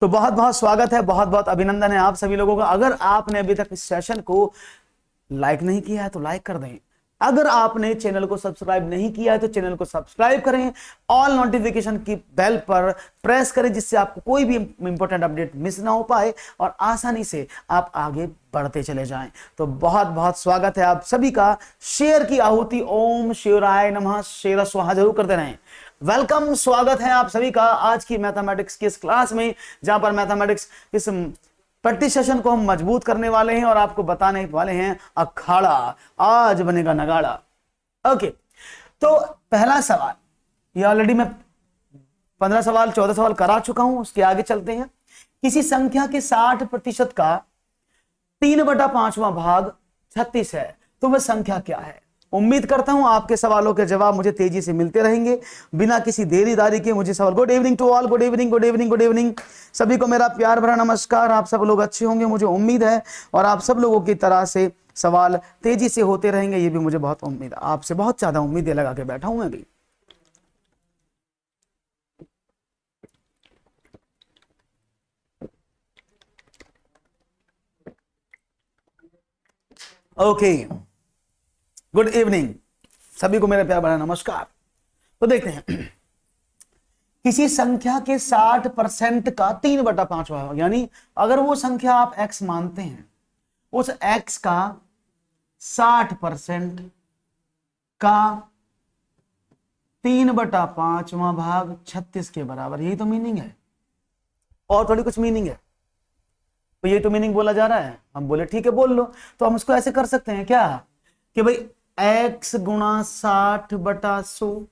तो बहुत बहुत स्वागत है, बहुत बहुत अभिनंदन है आप सभी लोगों का। अगर आपने अभी तक इस सेशन को लाइक नहीं किया है तो लाइक कर दें। अगर आपने चैनल को सब्सक्राइब नहीं किया है तो चैनल को सब्सक्राइब करें। ऑल नोटिफिकेशन की बेल पर प्रेस करें जिससे आपको कोई भी इंपॉर्टेंट अपडेट मिस ना हो पाए और आसानी से आप आगे बढ़ते चले जाएं। तो बहुत बहुत स्वागत है आप सभी का। शेयर की आहुति ओम शिवराय नमः शेर स्वाहा जरूर करते रहें। वेलकम, स्वागत है आप सभी का आज की मैथमेटिक्स की इस क्लास में, जहां पर मैथमेटिक्स इस प्रैक्टिस सेशन को हम मजबूत करने वाले हैं और आपको बताने वाले हैं अखाड़ा आज बनेगा नगाड़ा। ओके, तो पहला सवाल, ये ऑलरेडी मैं 15 सवाल 14 सवाल करा चुका हूं, उसके आगे चलते हैं। किसी संख्या के 60% का 3/5वां भाग 36 है, तो वह संख्या क्या है? उम्मीद करता हूं आपके सवालों के जवाब मुझे तेजी से मिलते रहेंगे बिना किसी देरीदारी के। मुझे सवाल, good evening to all, good evening good evening good evening सभी को मेरा प्यार भरा नमस्कार। आप सब लोग अच्छे होंगे मुझे उम्मीद है, और आप सब लोगों की तरह से सवाल तेजी से होते रहेंगे ये भी मुझे बहुत उम्मीद है। आपसे बहुत ज्यादा उम्मीदें लगा के बैठा हूं मैं भी। ओके, गुड इवनिंग सभी को मेरा प्यार भरा नमस्कार। तो देखते हैं, किसी संख्या के 60% का 3/5वां, यानी अगर वो संख्या आप x मानते हैं, उस x का 60% का 3/5वां भाग 36 के बराबर। यही तो मीनिंग है, और थोड़ी कुछ मीनिंग है। तो ये तो मीनिंग बोला जा रहा है, हम बोले ठीक है बोल लो। तो हम उसको ऐसे कर सकते हैं क्या कि भाई x गुणा 60/100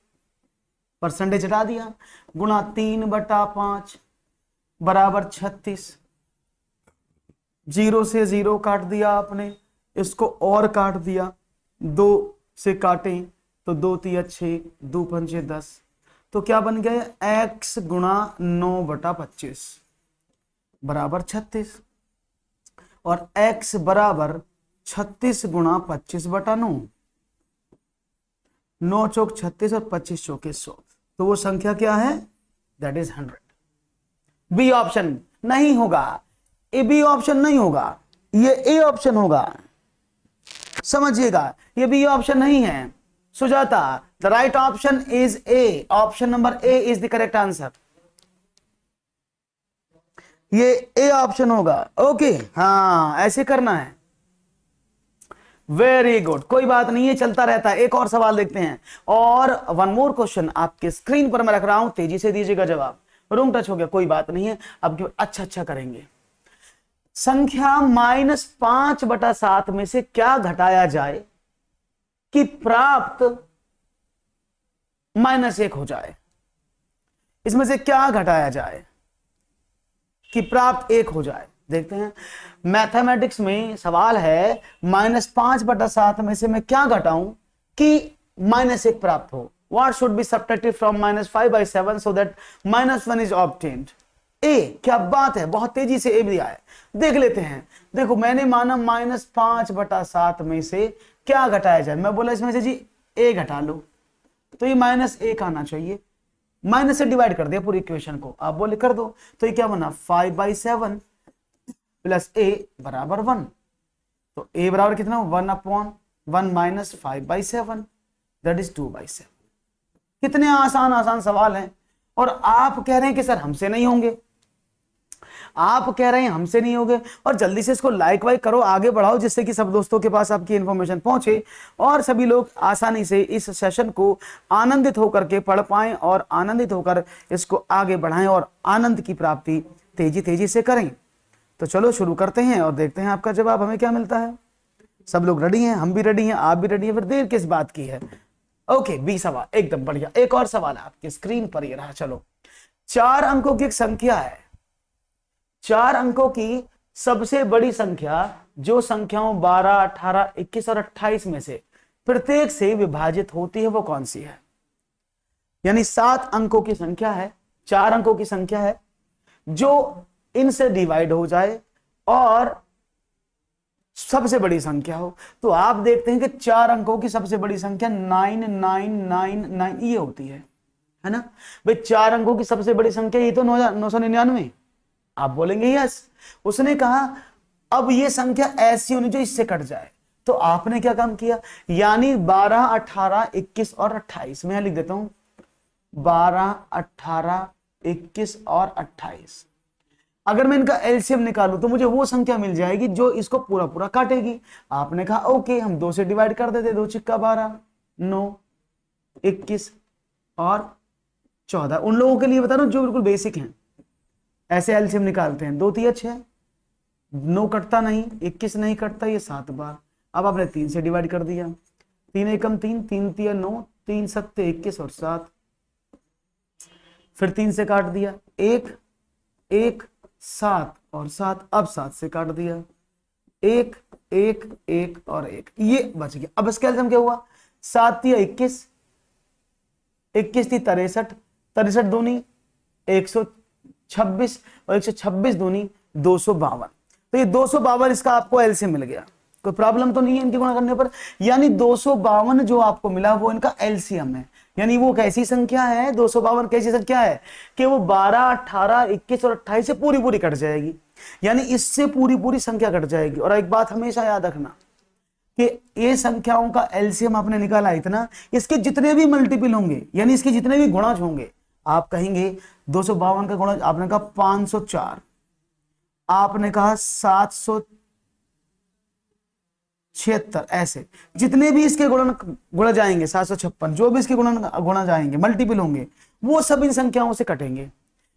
परसेंटेज हटा दिया, गुणा 3/5 बराबर 36। 0 से 0 काट दिया आपने, इसको और काट दिया, 2 से काटें तो 2 तिया 6, 2 पंचे 10, तो क्या बन गया x गुणा 9/25 बराबर 36, और x बराबर 36 गुणा 25/9, 9 चौक 36 और 25 चौके 100, तो वो संख्या क्या है? That is 100। बी ऑप्शन नहीं होगा, ए बी ऑप्शन नहीं होगा, ये ए ऑप्शन होगा। समझिएगा, ये बी ऑप्शन नहीं है। Sujata, the right option is a, option number A is the correct answer. ये ए ऑप्शन होगा। ओके, हाँ ऐसे करना है। वेरी गुड, कोई बात नहीं है, चलता रहता है। एक और सवाल देखते हैं, और वन मोर क्वेश्चन आपके स्क्रीन पर मैं रख रहा हूं, तेजी से दीजिएगा जवाब। रूम टच हो गया, कोई बात नहीं है, अब अच्छा करेंगे। संख्या -5/7 में से क्या घटाया जाए कि प्राप्त -1 हो जाए? इसमें से क्या घटाया जाए कि प्राप्त 1 हो जाए? देखते हैं, मैथमेटिक्स में सवाल है -5/7 में से मैं क्या घटाऊं कि -1 प्राप्त हो। What should be subtracted from -5/7 so that -1 is obtained? ए, क्या बात है, बहुत तेजी से ए दिया है, देख लेते हैं। देखो मैंने माना -5/7 में से क्या घटाया जाए, मैं बोला इसमें से जी ए घटा लो, तो ये -1 आना चाहिए। माइनस से डिवाइड कर दिया पूरी इक्वेशन को, आप बोले कर दो, तो ये क्या बना 5/7 प्लस ए बराबर 1, तो ए बराबर कितना 1/1 माइनस 5/7 दैट इज 2/7। कितने आसान आसान सवाल हैं, और आप कह रहे हैं कि सर हमसे नहीं होंगे, आप कह रहे हैं हमसे नहीं होंगे। और जल्दी से इसको लाइक वाइक करो, आगे बढ़ाओ, जिससे कि सब दोस्तों के पास आपकी इंफॉर्मेशन पहुंचे और सभी लोग आसानी से इस सेशन को आनंदित होकर के पढ़ पाएं और आनंदित होकर इसको आगे बढ़ाएं और आनंद की प्राप्ति तेजी तेजी से करें। तो चलो शुरू करते हैं और देखते हैं आपका जवाब हमें क्या मिलता है। सब लोग रेडी हैं, हम भी रेडी हैं, आप भी रेडी हैं, फिर देर किस बात की है। ओके, बी सवाल एकदम बढ़िया। एक और सवाल है आपकी स्क्रीन पर, ये रहा। चलो, 4 अंकों की एक संख्या है, 4 अंकों की सबसे बड़ी संख्या जो संख्याओं 12, 18, 21 और 28 में से प्रत्येक से विभाजित होती है वो कौन सी है? यानी 7 अंकों की संख्या है, 4 अंकों की संख्या है जो इनसे डिवाइड हो जाए और सबसे बड़ी संख्या हो। तो आप देखते हैं कि 4 अंकों की सबसे बड़ी संख्या 9999 ये होती है ना भाई। 4 अंकों की सबसे बड़ी संख्या ये तो 999, आप बोलेंगे यस। उसने कहा अब ये संख्या ऐसी होनी चाहिए इससे कट जाए, तो आपने क्या काम किया, यानी 12, 18, 21 और 28, मैं लिख देता हूं 12, 18, 21 और 28। अगर मैं इनका एलसीएम निकालूं तो मुझे वो संख्या मिल जाएगी जो इसको पूरा पूरा काटेगी। आपने कहा ओके, हम 2 से डिवाइड कर देते, 2 छिक्का 12, 9, 21 और 14। उन लोगों के लिए बता रहा हूं जो बिल्कुल बेसिक हैं, ऐसे एलसीएम निकालते हैं। 2 तिया 6, 9 कटता नहीं, 21 नहीं कटता, ये 7 बार। अब आपने 3 से डिवाइड कर दिया, 3 एकम 3, 3 तिया 9, 3 सत्ते 21 और 7, फिर 3 से काट दिया, 1, 1, 7 और 7, अब 7 से काट दिया, 1, 1, 1 और 1, ये बच गया। अब इसका एलसीएम क्या हुआ, 7 तिया 21, 21 थी 63, 63 दूनी 126 और 126 दूनी 252। तो ये 252 इसका आपको एलसीएम मिल गया, कोई प्रॉब्लम तो नहीं है इनकी गुणा करने पर। यानी 252 जो आपको मिला वो इनका एलसीएम है। यानी वो कैसी संख्या है, 252 कैसी संख्या है कि वो 12, 18, 21 और 28 से पूरी पूरी कट जाएगी, यानी इससे पूरी पूरी संख्या कट जाएगी। और एक बात हमेशा याद रखना कि ये संख्याओं का एलसीएम आपने निकाला इतना, इसके जितने भी मल्टीपल होंगे यानी इसके जितने भी गुणज होंगे, आप कहेंगे 252 का गुणज, आपने कहा 504, आपने कहा 776, ऐसे जितने भी इसके गुणा जाएंगे, 756, जो भी इसके गुणा जाएंगे मल्टीपल होंगे, वो सब इन संख्याओं से कटेंगे।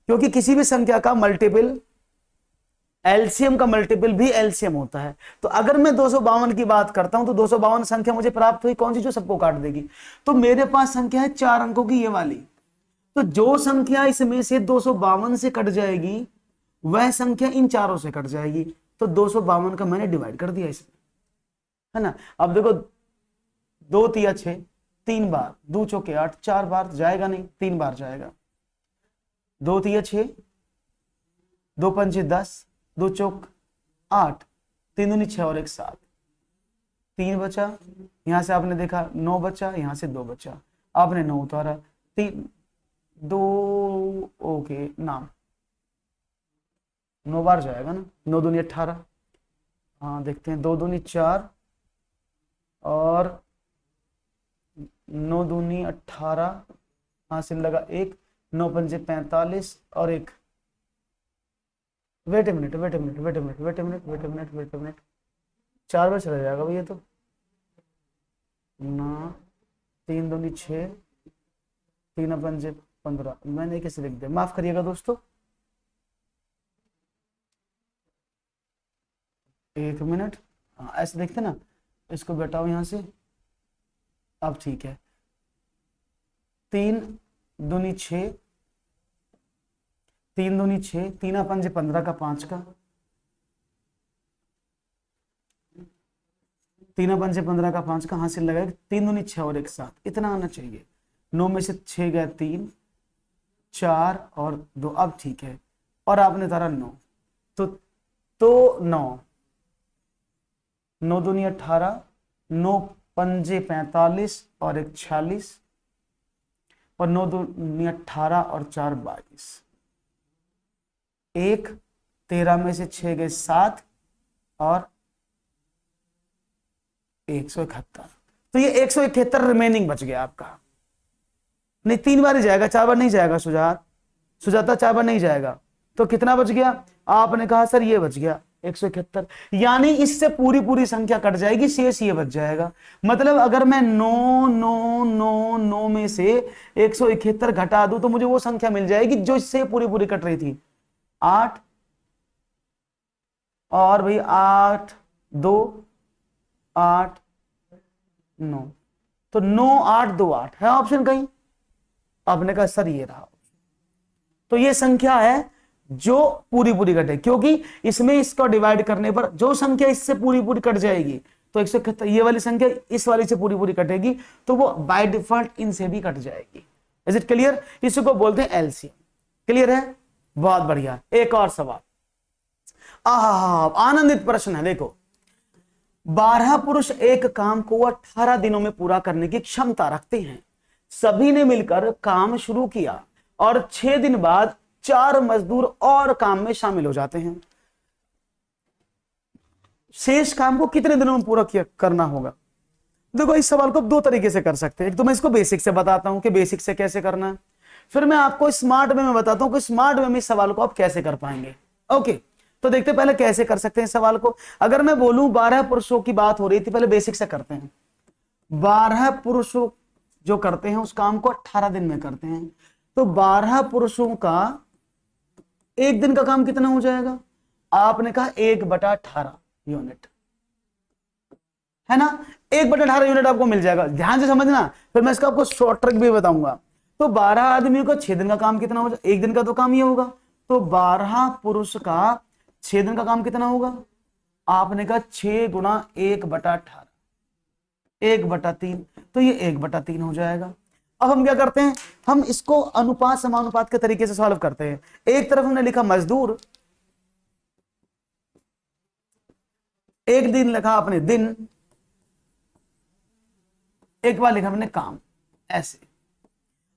क्योंकि किसी भी संख्या का मल्टीपल एलसीएम का मल्टीपल भी एलसीएम होता है। तो अगर मैं 252 की बात करता हूं तो 252 संख्या मुझे प्राप्त हुई कौन सी, जो सबको काट देगी। तो मेरे पास संख्या है 4 अंकों की, ये वाली। तो जो संख्या इसमें से 252 से कट जाएगी वह संख्या इन चारों से कट जाएगी। तो 252 का मैंने डिवाइड कर दिया इसमें, है ना। अब देखो 2 तिया 6, 3 बार, 2 चौके 8, 4 बार जाएगा नहीं, 3 बार जाएगा। 2 तिया 6, 2 पंचे 10, 2 चौक 8, 3 दूनी 6 और 1 7, 3 बचा। यहां से आपने देखा 9 बचा, यहां से 2 बचा, आपने 9 उतारा, 3 2 ओके नाम 9 बार जाएगा ना, 9 दूनी 18, हाँ देखते हैं, 2 दूनी 4 और 9 दूनी 18, हासिल लगा 1, 9 पंजे 45 और 1, वेट ए मिनट 4 बार चला जाएगा भैया, तो ना 3 दूनी 6, 3 पंजे 15, मैंने कैसे लिख दिया, माफ करिएगा दोस्तों, 1 मिनट। हाँ ऐसे देखते ना, इसको बैठाओ यहां से, अब ठीक है। 3 दूनी 6, 3 दूनी 6, 3 पंजे 15 का 5 का, 3 पंजे 15 का 5 का, हासिल लगाएगा 3 दूनी 6 और 1 7, इतना आना चाहिए। 9 में से 6 गया 3, 4 और 2, अब ठीक है। और आपने तारा 9, तो 9, 9 दूनी 18, 9 पंजे 45 और 1 46 और 9 दूनी 18 और 4 22, 1 13 में से 6 गए 7 और 171। तो ये 171 रिमेनिंग बच गया आपका। नहीं 3 बार ही जाएगा, 4 बार नहीं जाएगा सुजाता 4 बार नहीं जाएगा। तो कितना बच गया, आपने कहा सर ये बच गया 171, यानी इससे पूरी पूरी संख्या कट जाएगी, शेष ये बच जाएगा। मतलब अगर मैं 9 9 9 9 में से 171 घटा दूं तो मुझे वो संख्या मिल जाएगी जो इससे पूरी पूरी कट रही थी, 8 और भाई 8 2 8 9, तो 9 8 2 8 है ऑप्शन कहीं, आपने कहा सर ये रहा। तो ये संख्या है जो पूरी पूरी कटे, क्योंकि इसमें इसको डिवाइड करने पर जो संख्या इससे पूरी पूरी कट जाएगी तो 171, ये वाली संख्या इस वाली से पूरी पूरी कटेगी, तो वो बाय डिफॉल्ट इनसे भी कट जाएगी। इज इट क्लियर, इसको बोलते हैं एलसीएम। क्लियर है, बहुत बढ़िया। एक और सवाल, आनंदित प्रश्न है। देखो 12 पुरुष एक काम को 18 दिनों में पूरा करने की क्षमता रखते हैं। सभी ने मिलकर काम शुरू किया और 6 दिन बाद 4 मजदूर और काम में शामिल हो जाते हैं। शेष काम को कितने दिनों में पूरा करना होगा? देखो इस सवाल को आप 2 तरीके से कर सकते हैं। एक तो मैं इसको बेसिक से बताता हूं कि बेसिक से कैसे करना है, फिर मैं आपको स्मार्ट वे में बताता हूं कि स्मार्ट वे में इस सवाल को आप कैसे कर पाएंगे। ओके, तो देखते पहले कैसे कर सकते हैं इस सवाल को। अगर मैं बोलूं 12 पुरुषों की बात हो रही थी, पहले बेसिक से करते हैं। 12 पुरुषों जो करते हैं उस काम को 18 दिन में करते हैं, तो 12 पुरुषों का एक दिन का काम कितना हो जाएगा? आपने कहा 1/18 यूनिट, है ना? 1/18 यूनिट आपको मिल जाएगा। ध्यान से समझना, फिर मैं इसका आपको शॉर्ट ट्रिक भी बताऊंगा। तो 12 आदमियों का 6 दिन का काम कितना होगा? एक दिन का तो काम ये होगा, तो 12 पुरुष का 6 दिन का काम कितना होगा? आपने कहा 6 गुना 1/18, 1/3, तो ये 1/3 हो जाएगा। अब हम क्या करते हैं, हम इसको अनुपात समानुपात के तरीके से सॉल्व करते हैं। एक तरफ हमने लिखा मजदूर, एक दिन लिखा आपने दिन, एक बार लिखा हमने काम, ऐसे।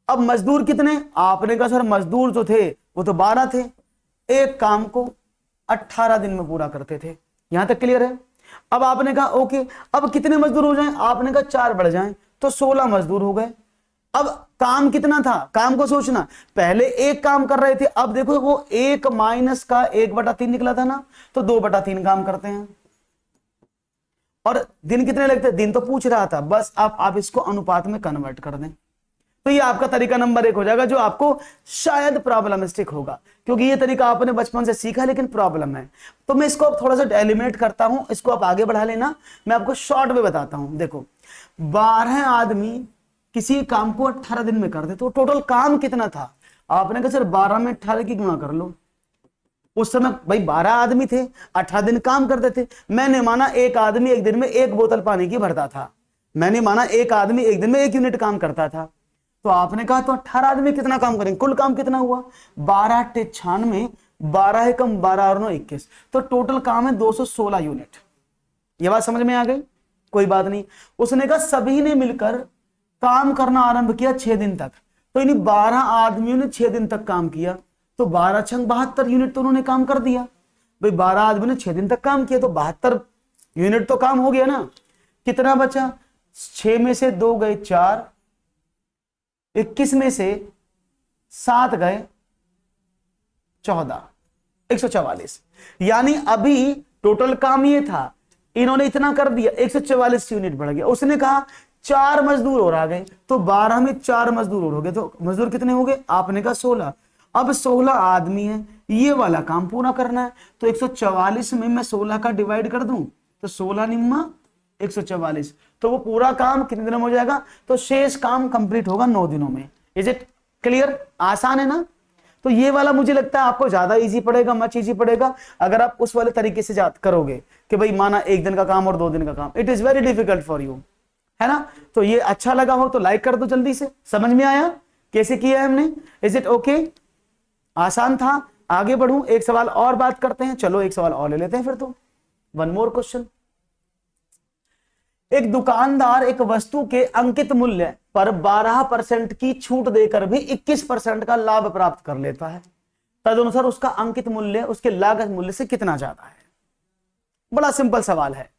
अब मजदूर कितने? आपने कहा सर मजदूर जो थे वो तो 12 थे, एक काम को 18 दिन में पूरा करते थे। यहां तक क्लियर है? अब आपने कहा ओके, अब कितने मजदूर हो जाएं? आपने कहा 4 बढ़ जाएं, तो 16 मजदूर हो गए। अब काम कितना था? काम को सोचना, पहले एक काम कर रहे थे, अब देखो वो 1 माइनस का 1/3 निकला था ना, तो 2/3 काम करते हैं। और दिन कितने लगते? दिन तो पूछ रहा था, बस आप इसको अनुपात में कन्वर्ट कर दें, तो ये आपका तरीका नंबर 1 हो जाएगा, जो आपको शायद प्रॉब्लमिस्टिक होगा, क्योंकि ये तरीका आपने बचपन से सीखा लेकिन प्रॉब्लम है। तो मैं इसको थोड़ा सा एलिमिनेट करता हूं, इसको आप आगे बढ़ा लेना, मैं आपको शॉर्ट में बताता हूं। देखो 12 आदमी किसी काम को 18 दिन में करते, तो टोटल काम कितना था? आपने कहा सर 12 में 18 की गुणा कर लो। उस समय भाई 12 आदमी थे, 18 दिन काम करते थे। मैंने माना एक आदमी एक दिन में 1 बोतल पानी की भरता था, मैंने माना एक आदमी एक दिन में 1 यूनिट काम करता था। तो आपने कहा तो 18 आदमी कितना काम करेंगे? कुल काम कितना हुआ? 12 × 96, 12 कम 12 और 9 21, तो टोटल काम है 216 यूनिट। ये बात समझ में आ गई? कोई बात नहीं। उसने कहा सभी ने मिलकर काम करना आरंभ किया 6 दिन तक, तो इन 12 आदमियों ने 6 दिन तक काम किया, तो 12 × 72 यूनिट तो उन्होंने काम कर दिया। भाई 12 आदमी ने 6 दिन तक काम किया, तो 72 यूनिट तो काम हो गया ना। कितना बचा? 6 में से 2 गए 4, 21 में से 7 गए 14, 144। यानी अभी टोटल काम ये था, इन्होंने इतना कर दिया, 144 यूनिट बढ़ गया। उसने कहा 4 मजदूर और आ गए, तो 12 में 4 मजदूर और हो गए, तो मजदूर कितने हो गए? आपने कहा 16। अब 16 आदमी है, ये वाला काम पूरा करना है, तो 144 में मैं 16 का डिवाइड कर दूं, तो 16 निम्मा 144, तो वो पूरा काम कितने दिनों में हो जाएगा? तो शेष काम कंप्लीट होगा 9 दिनों में। Is it clear? आसान है ना? तो ये वाला मुझे लगता है आपको ज्यादा इजी पड़ेगा, मच इजी पड़ेगा, अगर आप उस वाले तरीके से करोगे कि भाई माना 1 दिन का काम और 2 दिन का काम। It is very difficult for you, है ना? तो ये अच्छा लगा हो तो लाइक कर दो जल्दी से। समझ में आया कैसे किया है हमने? Is it okay? आसान था? आगे बढ़ूं, एक सवाल और बात करते हैं। चलो एक सवाल और ले लेते हैं फिर तो। One more question. एक दुकानदार एक वस्तु के अंकित मूल्य पर 12% की छूट देकर भी 21% का लाभ प्राप्त कर लेता है, तदनुसार उसका अंकित मूल्य उसके लागत मूल्य से कितना ज्यादा है? बड़ा सिंपल सवाल है।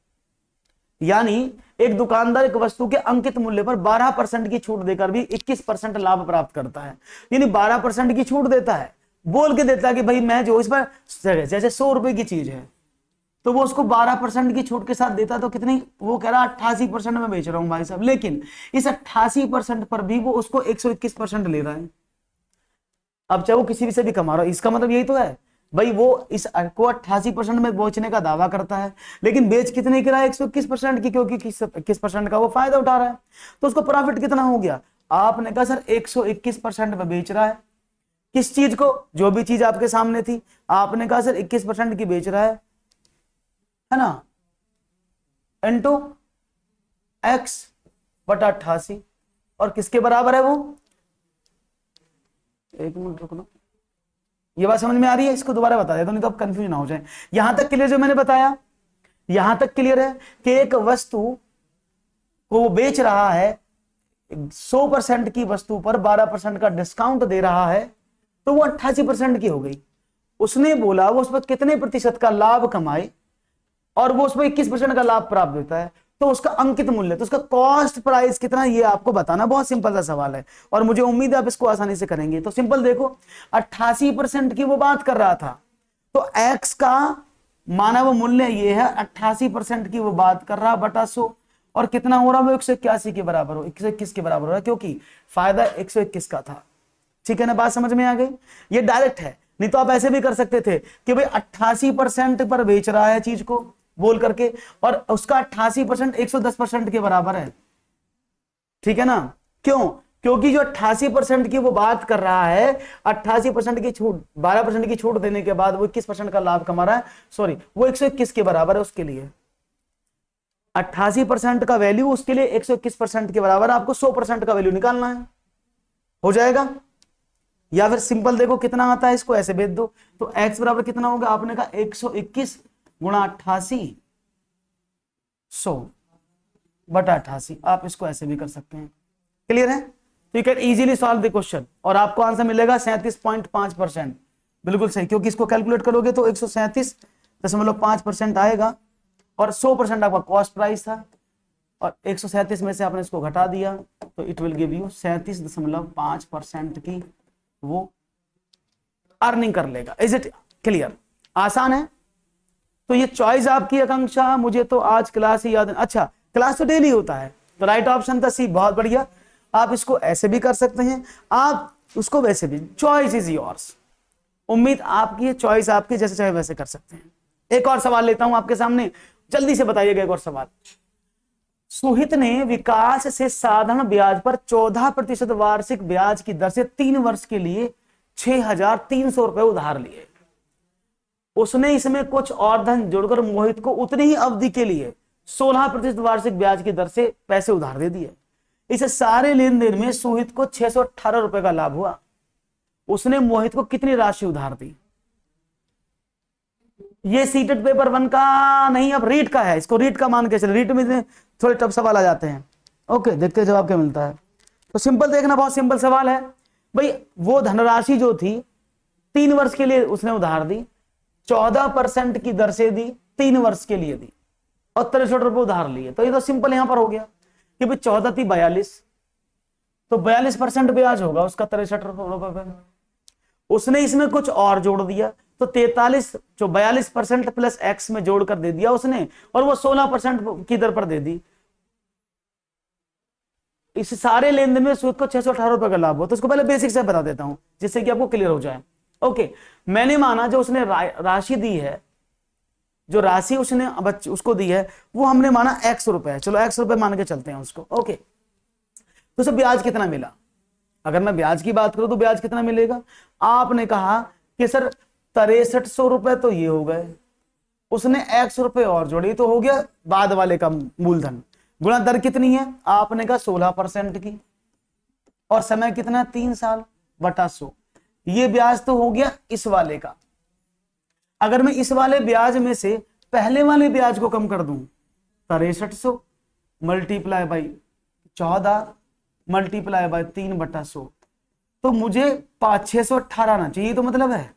यानी एक दुकानदार एक वस्तु के अंकित मूल्य पर 12% की छूट देकर भी 21% लाभ प्राप्त करता है। यानी 12% की छूट देता है, बोल के देता है कि भाई मैं जो इस पर जैसे 100 रुपए की चीज है, तो वो उसको 12% की छूट के साथ देता, तो कितनी? वो कह रहा 88% में बेच रहा हूं भाई साहब, लेकिन इस 88% पर भी वो उसको 121% ले रहा है। अब चाहे वो किसी भी से भी कमा रहा है, इसका मतलब यही तो है भाई, वो इस को 88% में बेचने का दावा करता है, लेकिन बेच कितने की रहा है? 121% की, क्योंकि 21% का वो फायदा उठा रहा है, तो उसको प्रॉफिट कितना हो गया? आपने कहा सर 121% में बेच रहा है। किस चीज को? जो भी चीज आपके सामने थी। आपने कहा सर 21% की बेच रहा है ना, इंटू x/88, और किसके बराबर है वो? एक मिनट रुकना, ये बात समझ में आ रही है? इसको दोबारा बता देता हूं, नहीं तो आप कंफ्यूज ना हो जाए। यहां तक क्लियर जो मैंने बताया? यहां तक क्लियर है कि एक वस्तु को वो बेच रहा है, 100% की वस्तु पर 12% का डिस्काउंट दे रहा है, तो वो 88% की हो गई। उसने बोला वो उस पर कितने प्रतिशत का लाभ कमाए और वो उसमें 21% का लाभ प्राप्त होता है, तो उसका अंकित मूल्य, तो उसका कॉस्ट प्राइस कितना, ये आपको बताना। बहुत सिंपल सा सवाल है और मुझे उम्मीद है आप इसको आसानी से करेंगे। तो सिंपल देखो, 88% की वो बात कर रहा था, तो एक्स का मानव मूल्य ये है, 88% की वो बात कर रहा बटा 100, और कितना हो रहा है वो 181 के बराबर हो, 121 के बराबर हो रहा है, क्योंकि फायदा 121 का था। ठीक है ना, बात समझ में आ गई। ये डायरेक्ट है, नहीं तो आप ऐसे भी कर सकते थे कि भाई 88% पर बेच रहा है चीज को बोल करके, और उसका 88% 110% के बराबर है। ठीक है ना, क्यों? क्योंकि जो 88% की वो बात कर रहा है, 88% की छूट, 12% की छूट देने के बाद वो 21% का लाभ कमा रहा है, सॉरी वो 121 के बराबर है उसके लिए। 88% का वैल्यू उसके लिए 121% के बराबर है, आपको 100% का वैल्यू निकालना है, हो जाएगा। या फिर सिंपल देखो कितना आता है, इसको ऐसे भेज दो, तो x बराबर कितना होगा, आपने कहा 121 गुणा 88, 100 बटा 88, आप इसको ऐसे भी कर सकते हैं। क्लियर है? तो you can easily solve the question, और आपको आंसर मिलेगा 37.5%, बिल्कुल सही, क्योंकि इसको कैलकुलेट करोगे तो 137.5% आएगा, और 100% आपका कॉस्ट प्राइस था, और 137 में से आपने इसको घटा दिया, तो इट विल गिव यू 37.5% की वो अर्निंग कर लेगा। Is it clear? आसान है। तो ये चॉइस आपकी आकांक्षा, मुझे तो आज क्लास ही याद है। अच्छा, क्लास तो डेली होता है, तो राइट ऑप्शन था सी, बहुत बढ़िया। आप इसको ऐसे भी कर सकते हैं, आप उसको वैसे भी, चॉइस इज योर्स। उम्मीद आपकी है, चॉइस आपकी, जैसे चाहे वैसे कर सकते हैं। एक और सवाल लेता हूं आपके सामने, जल्दी से बताइएगा। एक और सवाल, सुहित ने विकास से साधारण ब्याज पर 14% वार्षिक ब्याज की दर से 3 वर्ष के लिए 6,300 रुपए उधार लिए। उसने इसमें कुछ और धन जोड़कर मोहित को उतनी ही अवधि के लिए 16% वार्षिक ब्याज की दर से पैसे उधार दे दिए। इस सारे लेन देन में सुहित को 618 रुपए का लाभ हुआ। उसने मोहित को कितनी राशि उधार दी? ये सीटेड पेपर 1 का नहीं, अब रीट का है, इसको रीट का मान के चले, रीट में थोड़े टफ सवाल आ जाते हैं। ओके, देखते हैं जवाब क्या मिलता है। तो सिंपल देखना, बहुत सिंपल सवाल है भाई। वो धनराशि जो थी 3 वर्ष के लिए उसने उधार दी, 14% की दर से दी, 3 वर्ष के लिए दी, और 63 रुपए उधार लिए। तो ये तो सिंपल यहां पर हो गया कि भाई 14 थी 42, तो 42% ब्याज होगा उसका 63 रुपए। उसने इसमें कुछ और जोड़ दिया, तो 43, जो 42% प्लस एक्स में जोड़कर दे दिया उसने, और वो 16% की दर पर दे दी। इस सारे लेन देन में सूद को 618 रुपए का लाभ हो। तो इसको पहले बेसिक से बता देता हूं जिससे कि आपको क्लियर हो जाए। ओके, मैंने माना जो उसने राशि दी है, जो राशि उसने उसको दी है, वो हमने माना x रुपए है, चलो x रुपए मान के चलते हैं उसको। ओके, तो सर ब्याज कितना मिला? अगर मैं ब्याज की बात करूं तो ब्याज कितना मिलेगा? आपने कहा कि सर 6300 रुपए तो ये हो गए, उसने x रुपए और जोड़ी, तो हो गया बाद वाले का मूलधन, गुणा दर कितनी है? आपने कहा 16% की, और समय कितना? 3 साल, बटा 100। ये ब्याज तो हो गया इस वाले का। अगर मैं इस वाले ब्याज में से पहले वाले ब्याज को कम कर दूं, 6300 मल्टीप्लाई बाई 14 मल्टीप्लाई बाई 3/100, तो मुझे 618 आना चाहिए। तो मतलब है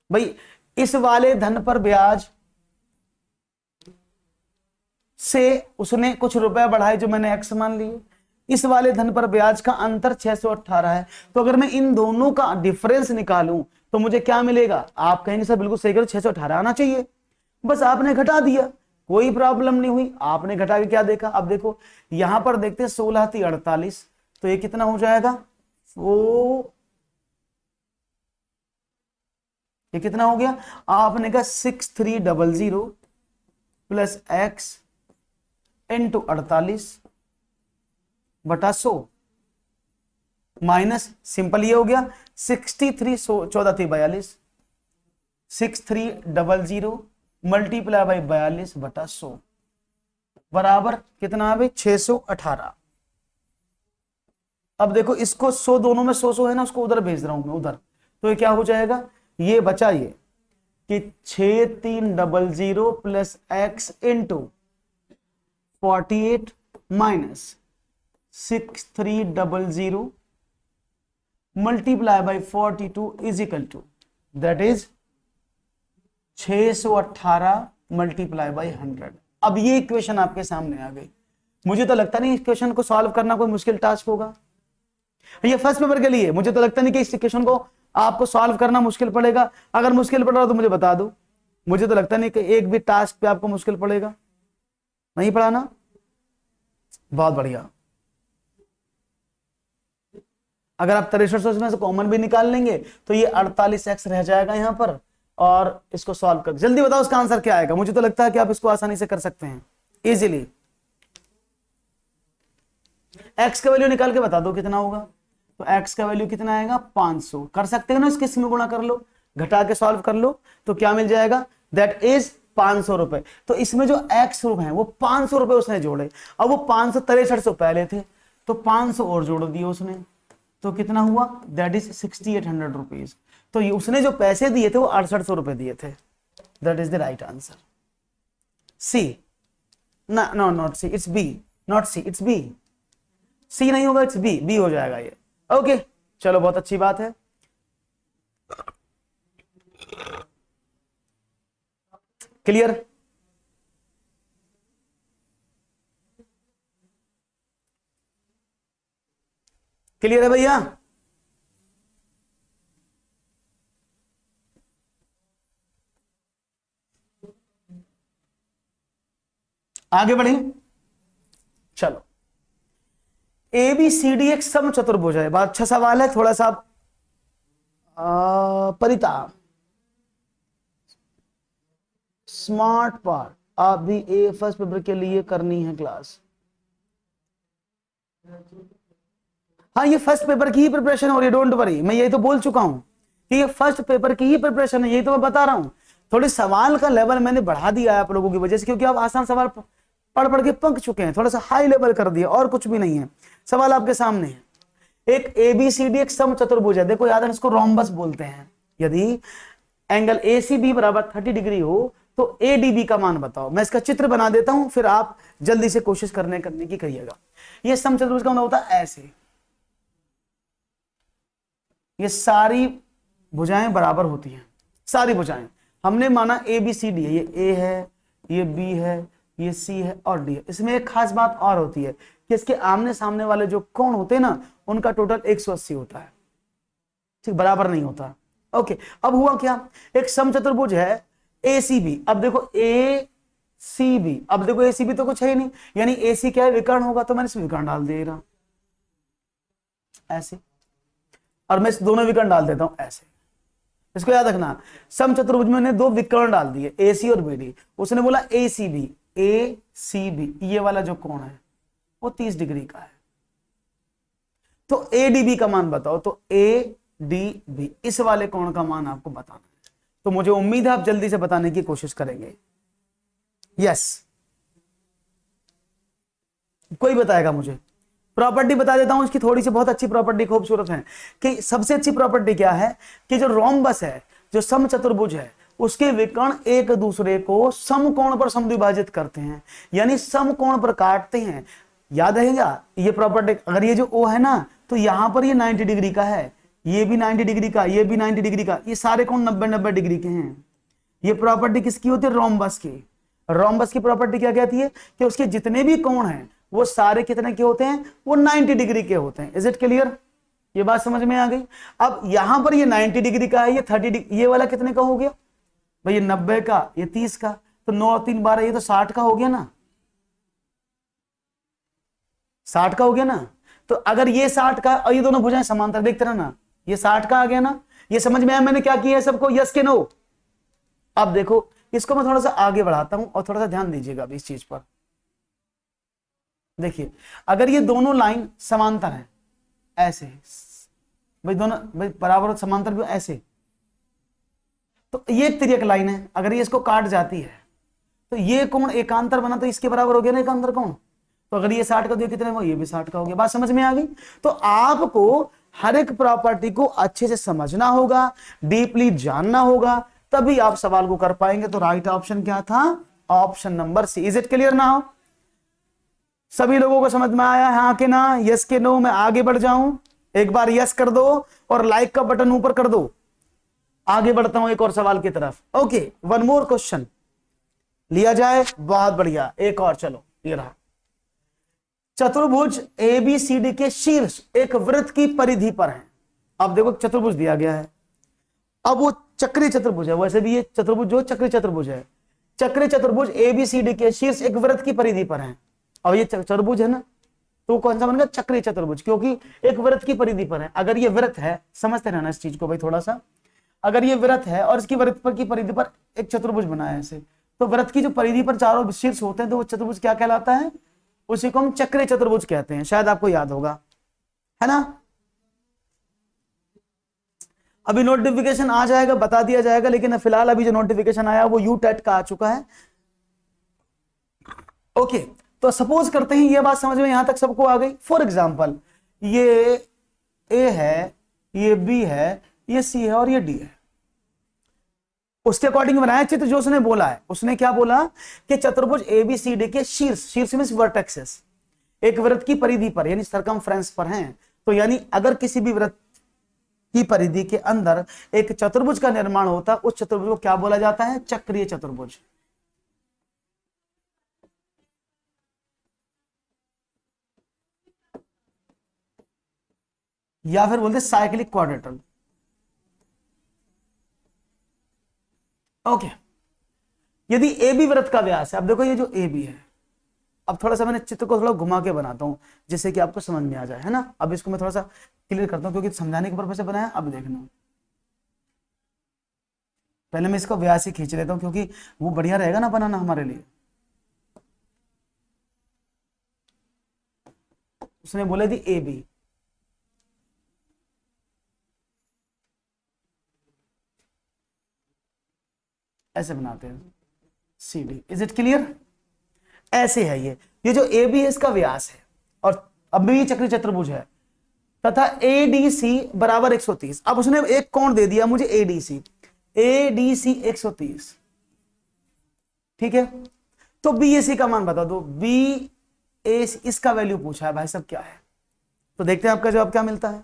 भाई इस वाले धन पर ब्याज से उसने कुछ रुपए बढ़ाए जो मैंने एक्स मान लिए, इस वाले धन पर ब्याज का अंतर 618 है। तो अगर मैं इन दोनों का डिफरेंस निकालूं तो मुझे क्या मिलेगा? आप कहेंगे सर बिल्कुल सही करो, 618 आना चाहिए। बस आपने घटा दिया, कोई प्रॉब्लम नहीं हुई। आपने घटा के क्या देखा? अब देखो यहां पर देखते हैं 16 थी 48, तो ये कितना हो जाएगा? वो ये कितना हो गया? आपने कहा 6300 plus X into 48/100 minus, simple ये हो गया 63, 14 थी 42, 6300 मल्टीप्लाई बाई 42/100 बराबर कितना है? 618। अब देखो इसको 100, दोनों में 100 है ना, उसको उधर भेज रहा हूं मैं उधर, तो ये क्या हो जाएगा? ये बचा ये कि 6300 plus X into 48 minus 6300 multiply by 42 is equal to, that is 618 multiply by 100। अब ये इक्वेशन आपके सामने आ गई। मुझे तो लगता नहीं इस इक्वेशन को सॉल्व करना कोई मुश्किल टास्क होगा। ये फर्स्ट पेपर के लिए मुझे तो लगता नहीं कि इस इक्वेशन को आपको सॉल्व करना मुश्किल पड़ेगा। अगर मुश्किल पड़ रहा तो मुझे बता दो। मुझे तो लगता नहीं कि एक भी टास्क पे आपको मुश्किल पड़ेगा। नहीं पड़ा ना? बहुत बढ़िया। अगर आप 6300 में से कॉमन भी निकाल लेंगे तो ये 48x रह जाएगा यहां पर, और इसको सॉल्व कर जल्दी बताओ इसका आंसर क्या आएगा। मुझे तो लगता है कि आप इसको आसानी से कर सकते हैं इजीली। x का वैल्यू निकाल के बता दो कितना होगा। तो x का वैल्यू कितना आएगा 500। कर सकते हो ना, इसके इसमें गुणा कर लो, घटा के सॉल्व कर लो तो क्या मिल जाएगा, दैट इज 500 रुपए। तो इसमें जो x रुपए हैं वो 500 रुपए उसने जोड़े। अब वो 563 पहले थे तो 500 और जोड़ दिए उसने, तो कितना हुआ, दैट इज 6800 रुपीज। तो ये उसने जो पैसे दिए थे वो 6800 रुपए दिए थे। That is the right answer. C ना, no not C, it's B, not C, it's B. C नहीं होगा, इट्स बी, बी हो जाएगा ये। ओके चलो बहुत अच्छी बात है। क्लियर? क्लियर है भैया? आगे बढ़े, चलो। ए बी सी डी एक सम चतुर्भुज है। बहुत अच्छा सवाल है, थोड़ा सा परिता स्मार्ट पार्ट आप भी ए फर्स्ट पेपर के लिए करनी है क्लास। हाँ ये फर्स्ट पेपर की ही प्रिपरेशन हो रही है, डोंट वरी। मैं यही तो बोल चुका हूं कि ये फर्स्ट पेपर की ही प्रिपरेशन है, यही तो मैं बता रहा हूं। थोड़ी सवाल का लेवल मैंने बढ़ा दिया है आप लोगों की वजह से, क्योंकि आप आसान सवाल पढ़ पढ़ के पक चुके हैं। थोड़ा सा हाई लेवल कर दिया, और कुछ भी नहीं है। सवाल आपके सामने है। एक एबीसीडी एक सम चतुर्भुज है। देखो याद है, इसको रोम्बस बोलते हैं। यदि एंगल एसीबी बराबर 30 डिग्री हो तो एडीबी का मान बताओ। मैं इसका चित्र बना देता हूं, फिर आप जल्दी से कोशिश करने की करिएगा। ये सम चतुर्भुज का मतलब होता है ऐसे, ये सारी भुजाएं बराबर होती हैं, सारी भुजाएं। हमने माना ए बी सी डी है, ये ए है, ये बी है, ये सी है और डी है। इसमें एक खास बात और होती है कि इसके आमने सामने वाले जो कोण होते हैं ना, उनका टोटल 180 होता है, ठीक, बराबर नहीं होता। ओके, अब हुआ क्या, एक समचतुर्भुज है ए सी बी। अब देखो ए सी बी, अब देखो ए सी बी तो कुछ है ही नहीं, यानी ए सी क्या है, विकर्ण होगा, तो मैंने इसमें विकर्ण डाल दे रहा ऐसे, और मैं इस दोनों विकर्ण डाल देता हूं ऐसे। इसको याद रखना, समचतुर्भुज में मैंने दो विकर्ण डाल दिए, ए सी और बी डी। उसने बोला ए सी बी, ए सी बी, ये वाला जो कोण है वो 30 डिग्री का है, तो ए डी बी का मान बताओ। तो ए डी बी, इस वाले कोण का मान आपको बताना है। तो मुझे उम्मीद है आप जल्दी से बताने की कोशिश करेंगे। यस, कोई बताएगा मुझे? प्रॉपर्टी बता देता हूं इसकी, थोड़ी सी बहुत अच्छी प्रॉपर्टी खूबसूरत है। कि सबसे अच्छी प्रॉपर्टी क्या है कि जो रोम्बस है, जो समचतुर्भुज है, उसके विकर्ण एक दूसरे को समकोण पर समद्विभाजित करते हैं, यानी समकोण पर काटते हैं। याद रहेगा ये प्रॉपर्टी। अगर ये जो ओ है ना, तो यहां पर ये 90 डिग्री का है, ये भी 90 डिग्री का, ये भी 90 डिग्री का, ये सारे कोण 90-90 डिग्री के हैं। ये प्रॉपर्टी किसकी होती है, रोम्बस की। रोम्बस की प्रॉपर्टी क्या कहती है कि उसके जितने भी कोण हैं वो सारे कितने के होते हैं, वो 90 डिग्री के होते हैं। Is it clear? ये बात समझ में आ गई? अब यहां पर ये 90 डिग्री का है, ये 30 डिग्री, ये वाला कितने का हो गया भाई, ये 90 का, ये 30 का, तो 9 और 3 12, ये तो 60 का हो गया ना, 60 का हो गया ना। तो अगर ये 60 का और ये दोनों भुजाएं समांतर, देखते रहना, ये 60 का आ गया ना। ये समझ में आया मैंने क्या किया है सबको, यस के नो? अब देखो इसको मैं थोड़ा सा आगे बढ़ाता हूं और थोड़ा सा ध्यान दीजिएगा अभी इस चीज पर। देखिए, अगर ये दोनों लाइन समांतर है ऐसे, भाई दोनों भाई बराबर समांतर भी ऐसे, तो ये एक तिर्यक लाइन है। अगर ये इसको काट जाती है तो ये कोण एकांतर बना, तो इसके बराबर हो गया ना एकांतर कोण। तो अगर ये 60 का दिया कितने में, ये भी 60 का हो गया। बात समझ में आ गई? तो आपको हर एक प्रॉपर्टी को अच्छे से समझना होगा, डीपली जानना होगा, तभी आप सवाल को कर पाएंगे। तो राइट ऑप्शन क्या था, option number C. Is it clear now? सभी लोगों को समझ में आया, हाँ के ना, यस के नो? मैं आगे बढ़ जाऊं? एक बार यस कर दो और लाइक का बटन ऊपर कर दो। आगे बढ़ता हूं एक और सवाल की तरफ। ओके, वन मोर क्वेश्चन लिया जाए। बहुत बढ़िया, एक और, चलो ये रहा। चतुर्भुज ABCD के शीर्ष एक वृत्त की परिधि पर है। अब देखो चतुर्भुज दिया गया है, अब वो चक्रीय चतुर्भुज है, वैसे भी ये चतुर्भुज जो चक्रीय चतुर्भुज है, चक्रीय चतुर्भुज ABCD के शीर्ष एक वृत्त की परिधि पर है। अब ये चतुर्भुज है ना, तो कौन सा बनेगा? चक्रीय चतुर्भुज, क्योंकि एक वृत्त की परिधि पर है। अगर ये वृत्त है, समझते रहना इस चीज को भाई थोड़ा सा, अगर ये वृत्त है और इसकी वृत्त पर की परिधि पर एक चतुर्भुज बना है ऐसे, तो वृत्त की जो परिधि पर चारों शीर्ष होते हैं तो वो चतुर्भुज क्या कहलाता है? उसी को हम चक्रीय चतुर्भुज कहते हैं। शायद आपको याद होगा, है ना? अभी नोटिफिकेशन आ जाएगा, बता दिया जाएगा, लेकिन फिलहाल अभी जो नोटिफिकेशन आया वो यूटेट का आ चुका है। ओके, तो सपोज करते हैं ये बात समझ में यहां तक सबको आ गई। फॉर एग्जांपल ये ए है, ये बी है, ये सी है और ये डी है। उसके अकॉर्डिंग बनाया चित्र जो उसने बोला है। उसने क्या बोला कि चतुर्भुज ABCD के शीर्ष, शीर्ष मींस वर्टेक्सेस, एक वृत्त की परिधि पर यानी सरकमफ्रेंस पर हैं। तो यानी अगर किसी भी वृत्त की परिधि के अंदर एक चतुर्भुज का निर्माण होता, उस चतुर्भुज को क्या बोला जाता है? चक्रीय चतुर्भुज। या फिर बोलते साइक्लिक क्वाड्रेटल। ओके, यदि ए बी वृत्त का व्यास है, अब देखो ये जो ए बी है, अब थोड़ा सा मैंने चित्र को थोड़ा घुमा के बनाता हूं जिससे कि आपको समझ में आ जाए, है ना? अब इसको मैं थोड़ा सा क्लियर करता हूं क्योंकि समझाने के पर्पज से बनाया। अब देखना, पहले मैं इसको व्यास ही खींच लेता हूं क्योंकि वो बढ़िया रहेगा ना बनाना हमारे लिए। उसने बोले थी ए बी, ऐसे बनाते हैं C D. Is it clear? ऐसे है ये जो ए बी है इसका व्यास है और अब भी चक्रीय चतुर्भुज है तथा ADC बराबर 130। अब उसने एक कोण दे दिया मुझे ADC 130, ठीक है? तो BAC का मान बता दो। BAC इसका वैल्यू पूछा है भाई सब क्या है, तो देखते हैं आपका जवाब क्या मिलता है।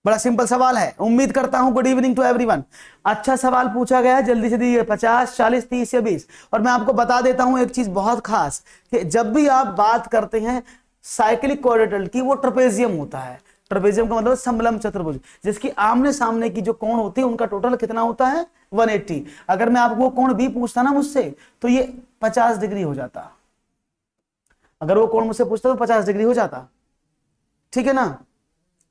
बड़ा सिंपल सवाल है, उम्मीद करता हूं। Good evening to everyone. अच्छा सवाल पूछा गया है, जल्दी से दीजिए। 50, 40, 30 या 20। और मैं आपको बता देता हूं एक चीज बहुत खास, कि जब भी आप बात करते हैं साइक्लिक क्वाड्रेटल की, वो ट्रेपेजियम होता है। ट्रेपेजियम का मतलब समलंब चतुर्भुज, जिसकी आमने सामने की जो कोण होती है उनका टोटल कितना होता है? 180। अगर मैं आपको कोण भी पूछता ना मुझसे तो ये 50 डिग्री हो जाता। अगर वो कोण मुझसे पूछता तो 50 डिग्री हो जाता, ठीक है ना?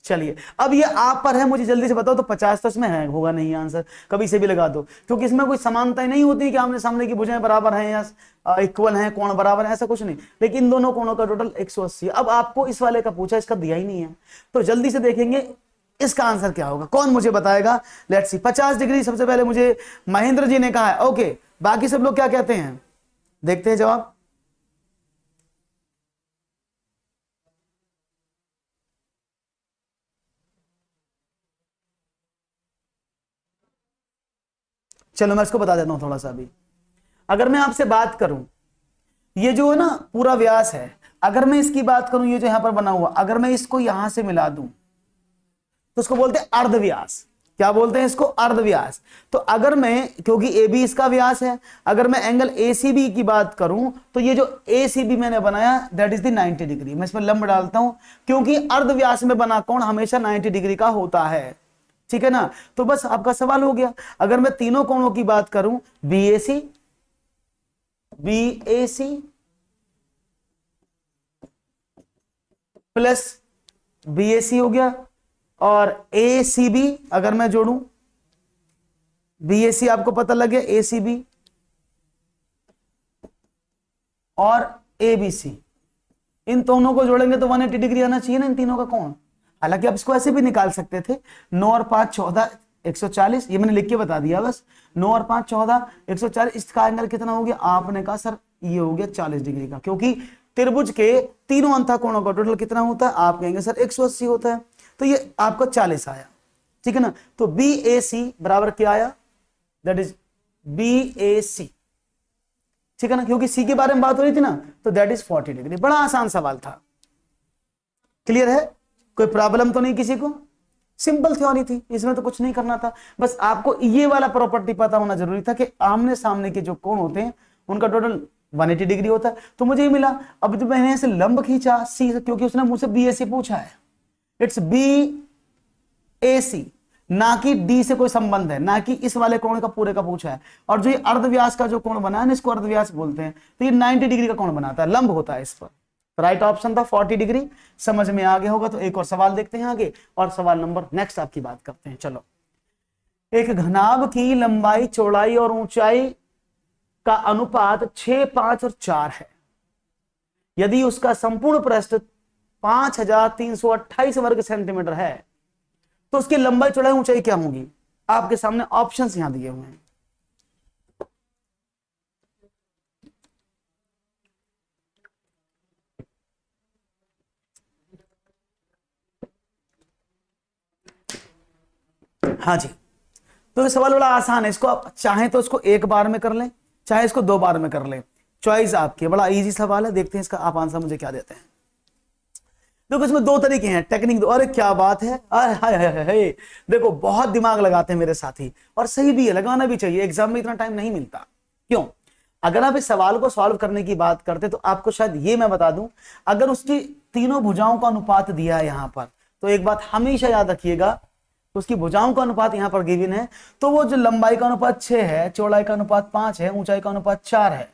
चलिए, अब ये आप पर है, मुझे जल्दी से बताओ तो 50 तो इसमें है, होगा नहीं आंसर, कभी से भी लगा दो, क्योंकि इसमें कोई समानता ही नहीं होती कि आमने सामने की भुजाएं बराबर हैं या इक्वल हैं, कोण बराबर है, ऐसा कुछ नहीं। लेकिन इन दोनों कोणों का टोटल 180 है। अब आपको इस वाले का पूछा, इसका दिया ही नहीं है, तो जल्दी से देखेंगे इसका आंसर क्या होगा। कौन मुझे बताएगा? Let's see. 50 डिग्री सबसे पहले मुझे महेंद्र जी ने कहा है। ओके, बाकी सब लोग क्या कहते हैं, देखते हैं जवाब। चलो मैं इसको बता देता हूं थोड़ा सा अभी। अगर मैं आपसे बात करूं, ये जो है ना पूरा व्यास है, अगर मैं इसकी बात करूं, ये जो यहां पर बना हुआ, अगर मैं इसको यहां से मिला दूं तो उसको बोलते हैं अर्धव्यास। क्या बोलते हैं इसको? अर्धव्यास। तो अगर मैं, क्योंकि ए बी इसका व्यास है, अगर मैं एंगल ACB की बात करूं तो ये जो ACB मैंने बनाया दैट इज द 90 डिग्री। मैं इसमें लंब डालता हूं क्योंकि अर्धव्यास में बना कोण हमेशा 90 डिग्री का होता है, ठीक है ना? तो बस आपका सवाल हो गया। अगर मैं तीनों कोणों की बात करूं, BAC प्लस BAC हो गया, और ACB अगर मैं जोड़ूं, BAC आपको पता लग गया, ACB और ABC, इन दोनों को जोड़ेंगे तो 180 डिग्री आना चाहिए ना इन तीनों का कोण। हालांकि आप इसको ऐसे भी निकाल सकते थे, 9 और 5 14 140, ये मैंने लिख के बता दिया बस। 9 और 5 14 140, इसका एंगल कितना हो गया? आपने कहा सर ये हो गया 40 डिग्री का, क्योंकि त्रिभुज के तीनों अंतः कोणों का टोटल कितना होता है? आप कहेंगे सर 180 होता है, तो ये आपको 40 आया, ठीक है ना? तो BAC बराबर क्या आया? दैट इज BAC, ठीक है ना? क्योंकि C के बारे में बात हो रही थी ना, तो दैट इज 40 डिग्री। बड़ा आसान सवाल था। क्लियर है? कोई प्रॉब्लम तो नहीं किसी को? सिंपल थ्योरी थी, इसमें तो कुछ नहीं करना था, बस आपको ये वाला प्रॉपर्टी पता होना जरूरी था कि आमने सामने के जो कोण होते हैं उनका टोटल 180 डिग्री होता है। तो मुझे ये मिला। अब जब मैंने ऐसे लंब खींचा सी, क्योंकि उसने मुझसे बी ए सी पूछा है, इट्स बी ए सी, ना कि डी से कोई संबंध है, ना कि इस वाले कोण का पूरे का पूछा है। और जो ये अर्धव्यास का जो कोण बना है ना, इसको अर्धव्यास बोलते हैं, तो ये 90 डिग्री का कोण बनाता है, लंब होता है इस पर। राइट ऑप्शन था 40 डिग्री। समझ में आ गया होगा। तो एक और सवाल देखते हैं आगे, और सवाल नंबर नेक्स्ट आपकी बात करते हैं। चलो, एक घनाभ की लंबाई, चौड़ाई और ऊंचाई का अनुपात 6, 5 और 4 है। यदि उसका संपूर्ण पृष्ठ 5328 वर्ग सेंटीमीटर है, तो उसकी लंबाई, चौड़ाई, ऊंचाई क्या होगी? आपके सामने ऑप्शंस यहां दिए हुए हैं। हाँ जी, तो ये सवाल बड़ा आसान है। इसको आप चाहें तो इसको एक बार में कर लें, चाहे इसको 2 बार में कर लें, चॉइस आपकी। बड़ा इजी सवाल है, देखते हैं इसका आप आंसर मुझे क्या देते हैं। देखो, इसमें 2 तरीके हैं, टेक्निक दो। अरे क्या बात है, हाय हाय हाय हाय, देखो बहुत दिमाग लगाते हैं मेरे साथी, और सही भी है, लगाना भी चाहिए। एग्जाम में इतना टाइम नहीं मिलता। क्यों? अगर आप इस सवाल को सॉल्व करने की बात करते तो आपको शायद ये मैं बता दूं, अगर उसकी तीनों भुजाओं का अनुपात दिया है यहां पर, तो एक बात हमेशा याद रखिएगा, उसकी भुजाओं का अनुपात यहां पर गिवन है, तो वो जो लंबाई का अनुपात 6 है, चौड़ाई का अनुपात 5 है, ऊंचाई का अनुपात 4 है,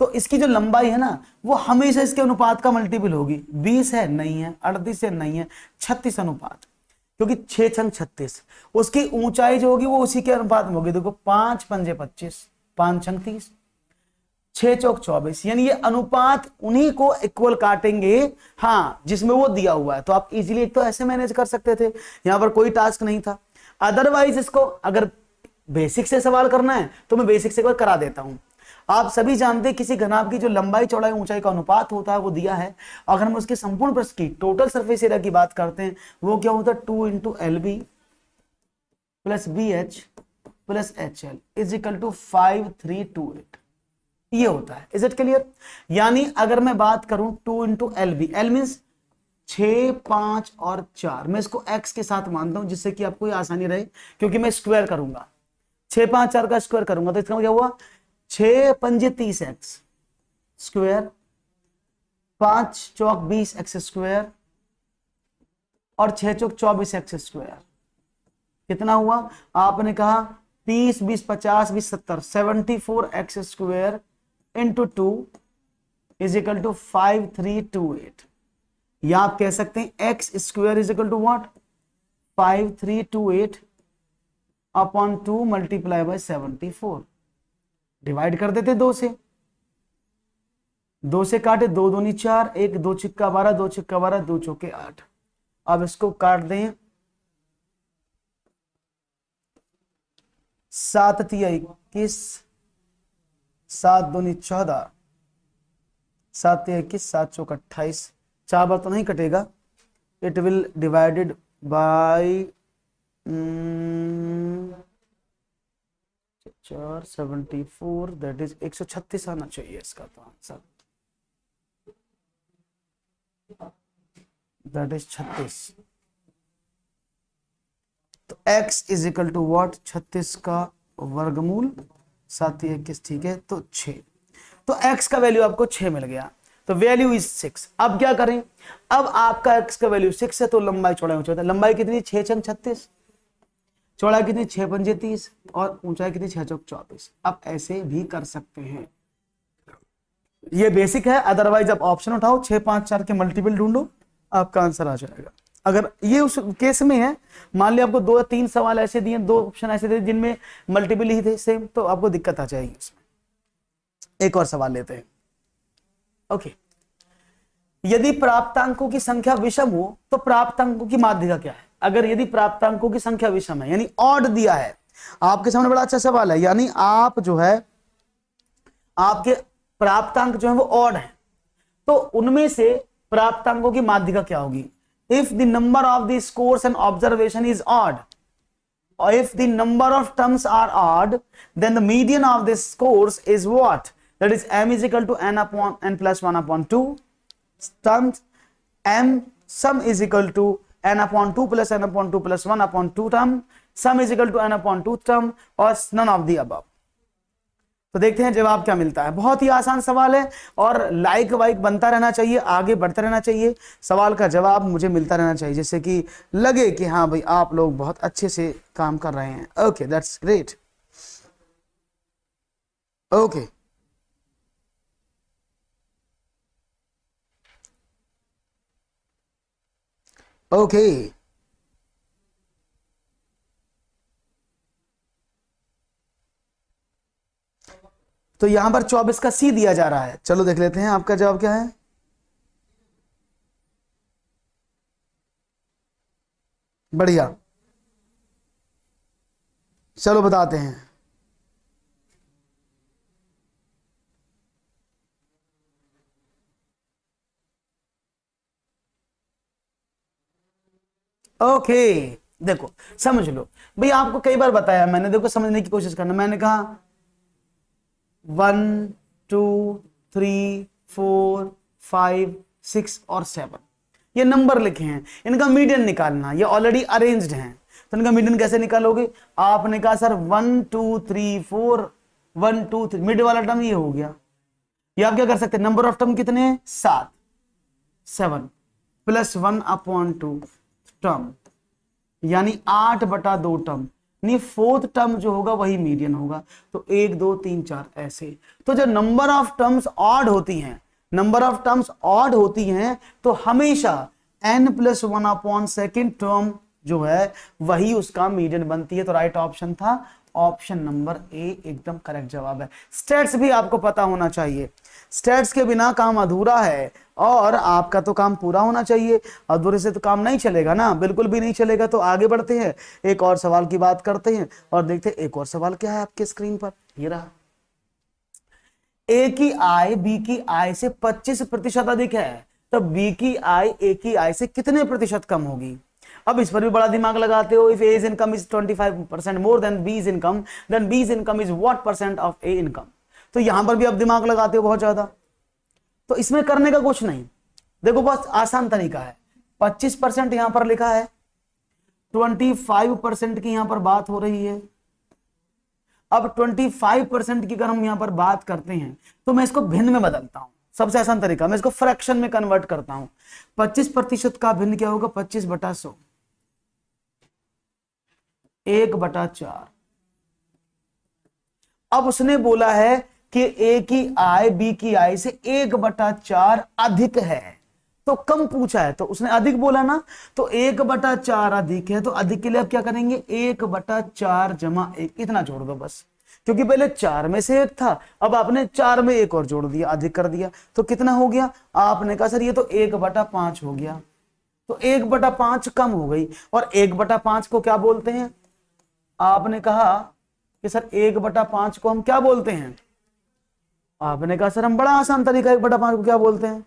तो इसकी जो लंबाई है ना, वो हमेशा इसके अनुपात का मल्टीपल होगी। 20 है नहीं है, 38 है नहीं है, 36 अनुपात, क्योंकि 6 छंग 36। उसकी ऊंचाई जो होगी वो उसी के अनुपात में होगी। देखो 5 पंजे 25, 5 छंग 30, 6 चौक 24, यानी ये अनुपात उन्हीं को इक्वल काटेंगे, हाँ, जिसमें वो दिया हुआ है। तो आप इजीली एक तो ऐसे मैनेज कर सकते थे, यहां पर कोई टास्क नहीं था। अदरवाइज इसको अगर बेसिक से सवाल करना है तो मैं बेसिक से करा देता हूं। आप सभी जानते हैं किसी घनाभ की जो लंबाई, चौड़ाई, ऊंचाई का अनुपात होता है वो दिया है। अगर हम उसके संपूर्ण पृष्ठ की टोटल सरफेस एरिया की बात करते हैं, वो क्या होता है? 2 into L B plus B H plus H L is equal to 5328, ये होता है। Is it clear? यानी अगर मैं बात करूं 2 into L B, L means 6, 5 और 4, मैं इसको x के साथ मानता हूं जिससे कि आपको आसानी रहे, क्योंकि मैं स्क्वायर करूंगा, 6, 5, 4 का स्क्वायर करूंगा, तो इसका क्या हुआ? 6 पंजे 30x स्क्वायर, 5 चौक 20x स्क्वायर, और 6 चौक 24x स्क्वायर। कितना हुआ? आपने कहा 30, 20, 50, 20, 70, 74x square into 2 is equal to 5328। या आप कह सकते हैं x square is equal to what? 5328 upon 2 multiply by 74। Divide कर देते 2 से, 2 से काटे, 2 दूनी 4, 1 2 छिक्का 12, 2 छिक्का 12, 2 चौके 8। अब इसको काट दें, 7 तिया 21, 7 दूनी 14, 7 तिया 21, 7 चौक 28। 4 बार तो नहीं कटेगा, it will divided by 474, that is 136 आना चाहिए इसका तो आंसर, दैट इज 36। तो x is equal to what? 36 का वर्गमूल 7 21, ठीक है, तो 6। तो x का वैल्यू आपको 6 मिल गया, तो वैल्यू इज 6। अब क्या करें? अब आपका x का वैल्यू 6 है, तो लंबाई, चौड़ाई, ऊंचाई, लंबाई कितनी? 6 छंग 36, चौड़ाई कितनी? 6 पंजे 30, और ऊंचाई कितनी? 6 चौक 24। अब ऐसे भी कर सकते हैं, ये बेसिक है। अदरवाइज आप ऑप्शन उठाओ, 6, 5, 4 के मल्टीपल ढूंढो, आपका आंसर आ जाएगा। अगर ये उस केस में है, मान लिया आपको 2 या 3 सवाल ऐसे दिए, 2 ऑप्शन ऐसे दिए जिनमें मल्टीपल ही थे सेम, तो आपको दिक्कत आ जाएगी उसमें। एक और सवाल लेते हैं। ओके, यदि प्राप्तांकों की संख्या विषम हो तो प्राप्तांकों की माध्यिका क्या है? अगर यदि प्राप्तांकों की संख्या विषम है, यानी ऑड दिया है, आपके सामने बड़ा अच्छा सवाल है, यानी आप जो है, आपके प्राप्तांक जो है वो ऑड है, तो उनमें से प्राप्तांकों की माध्यिका क्या होगी? If the number of the scores and observation is odd, or if the number of terms are odd, then the median of the scores is what? That is m is equal to n upon n plus 1 upon 2 terms, m sum is equal to n upon 2 plus n upon 2 plus 1 upon 2 term, sum is equal to n upon 2 term और none of the above. तो देखते हैं जवाब क्या मिलता है। बहुत ही आसान सवाल है और लाइक वाइक बनता रहना चाहिए, आगे बढ़ते रहना चाहिए, सवाल का जवाब मुझे मिलता रहना चाहिए, जिससे कि लगे कि हाँ भाई आप लोग बहुत अच्छे से काम कर रहे हैं। Okay, that's great. Okay, okay, तो यहां पर 24 का सी दिया जा रहा है। चलो देख लेते हैं आपका जवाब क्या है। बढ़िया, चलो बताते हैं। ओके, देखो समझ लो भाई, आपको कई बार बताया मैंने, देखो समझने की कोशिश करना। मैंने कहा 1 2 3 4 5 6 और 7 ये नंबर लिखे हैं, इनका मीडियन निकालना, ये ऑलरेडी अरेंज्ड हैं, तो इनका मीडियन कैसे निकालोगे? आपने कहा सर 1 2 3 4 1 2 3, मिड वाला टर्म ये हो गया। ये आप क्या कर सकते हैं, नंबर ऑफ टर्म कितने हैं? 7, 7 प्लस 1 अपॉन 2 टर्म, यानी 8/2 टर्म, नहीं फोर्थ टर्म जो होगा वही मीडियन होगा। तो 1 2 3 4 ऐसे। तो जब नंबर ऑफ टर्म्स ऑड होती हैं, नंबर ऑफ टर्म्स ऑड होती हैं, तो हमेशा n+1 अपॉन सेकेंड टर्म जो है वही उसका मीडियन बनती है। तो राइट ऑप्शन था ऑप्शन नंबर ए, एकदम करेक्ट जवाब है। स्टेट्स भी आपको पता होना चाहिए, स्टेट्स के बिना काम अधूरा है और आपका तो काम पूरा होना चाहिए। अधूरे से तो काम नहीं चलेगा ना, बिल्कुल भी नहीं चलेगा। तो आगे बढ़ते हैं, एक और सवाल की बात करते हैं और देखते हैं एक और सवाल क्या है आपके स्क्रीन पर। ये रहा, ए की आय बी की आय से 25% अधिक है, तो बी की आय ए की आय से कितने प्रतिशत कम होगी? अब इस पर भी बड़ा दिमाग लगाते हो। If A's income is 25% more than B's income, then B's income is what percent of A income? तो यहां पर भी अब दिमाग लगाते हो बहुत ज्यादा। तो इसमें करने का कुछ नहीं, देखो बहुत आसान तरीका है। 25% यहां पर लिखा है, 25% की यहां पर बात हो रही है। अब 25% की अगर हम यहां पर बात करते हैं तो मैं इसको भिन्न में बदलता हूं। सबसे आसान तरीका, मैं इसको फ्रैक्शन में कन्वर्ट करता हूं। 25% का भिन्न क्या होगा? 25/100, 1/4। अब उसने बोला है कि ए की आय बी की आय से 1/4 अधिक है, तो कम पूछा है तो उसने अधिक बोला ना, तो 1/4 अधिक है, तो अधिक के लिए अब क्या करेंगे? 1/4 जमा 1 इतना जोड़ दो बस, क्योंकि पहले 4 में से 1 था, अब आपने 4 में 1 और जोड़ दिया, अधिक कर दिया। तो कितना हो गया? आपने कहा सर ये तो 1/5 हो गया, तो 1/5 कम हो गई। और 1/5 को क्या बोलते हैं? आपने कहा कि सर 1/5 को हम क्या बोलते हैं? आपने कहा सर हम बड़ा आसान तरीका 1/5 को क्या बोलते हैं,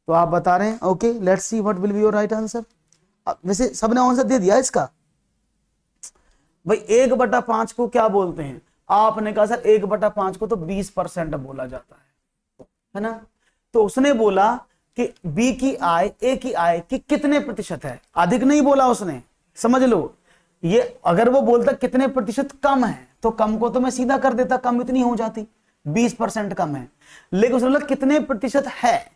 तो आप बता रहे हैं। Okay, let's see what will be your right answer. वैसे सबने आंसर दे दिया इसका भाई। 1/5 को क्या बोलते हैं? आपने कहा सर 1/5 को तो 20% बोला जाता है ना। तो उसने बोला कि बी की आय ए की आय की कितने प्रतिशत है, अधिक नहीं बोला उसने, समझ लो। ये अगर वो बोलता कितने प्रतिशत कम है, तो कम को तो मैं सीधा कर देता, कम इतनी हो जाती, 20% कम है। लेकिन उसने बोला कितने प्रतिशत है,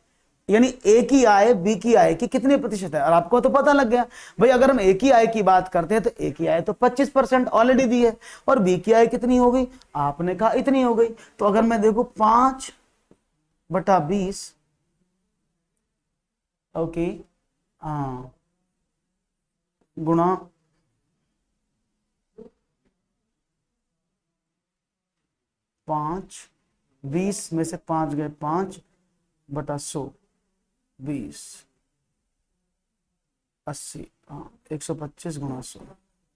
यानी ए की आय बी की आय की कितने प्रतिशत है। और आपको तो पता लग गया भाई, अगर हम ए की आय की बात करते हैं तो ए की आय तो 25% ऑलरेडी दी है, और बी की आय कितनी हो गई? आपने कहा इतनी हो गई। तो अगर मैं देखू 5/20, ओके, हाँ, गुणा 5, 20 में से 5 गए, 5/100, 20, 80, हाँ, 125 गुणा 100,